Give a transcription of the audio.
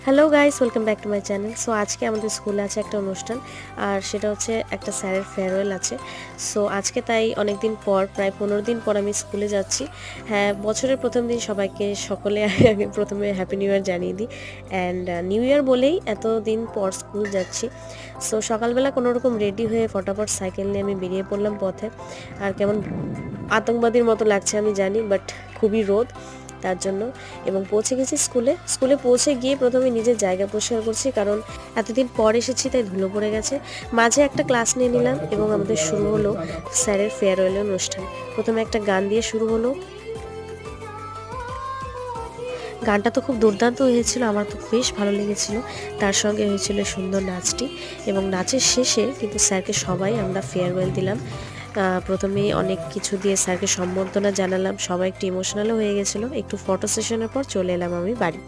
Hello guys, welcome back to my channel. So আজকে আমাদের স্কুলে আছে একটা অনুষ্ঠান, আর সেটা হচ্ছে একটা স্যারের ফেয়ারওয়েল আছে। সো আজকে তাই অনেক দিন পর, প্রায় 15 দিন পর আমি স্কুলে যাচ্ছি। হ্যাঁ, বছরের প্রথম দিন সবাইকে সকলে আগে প্রথমে হ্যাপি নিউ ইয়ার জানিয়ে দিই। অ্যান্ড নিউ ইয়ার বলেই এত দিন পর স্কুল যাচ্ছি। সো সকালবেলা কোনোরকম রেডি হয়ে ফটাফট সাইকেল নিয়ে আমি বেরিয়ে পড়লাম পথে। আর কেমন আতঙ্কবাদীর মতো লাগছে আমি জানি, বাট খুবই রোদ তার জন্য। এবং পৌঁছে গেছি স্কুলে পৌঁছে গিয়ে প্রথমে নিজের জায়গা পরিষ্কার করছি, কারণ এতদিন পর এসেছি তাই ধুলো পড়ে গেছে। মাঝে একটা ক্লাস নিয়ে নিলাম এবং আমাদের শুরু হলো স্যারের ফেয়ারওয়েল অনুষ্ঠান। প্রথমে একটা গান দিয়ে শুরু হলো। গানটা তো খুব দুর্দান্ত হয়েছিল, আমার তো বেশ ভালো লেগেছিল। তার সঙ্গে হয়েছিল সুন্দর নাচটি, এবং নাচের শেষে কিন্তু স্যারকে সবাই আমরা ফেয়ারওয়েল দিলাম। প্রথমেই অনেক কিছু দিয়ে স্যারকে সম্বর্ধনা জানালাম, সবাই একটু ইমোশনালও হয়ে গেছিলো। একটু ফটো সেশনের পর চলে এলাম আমি বাড়ি।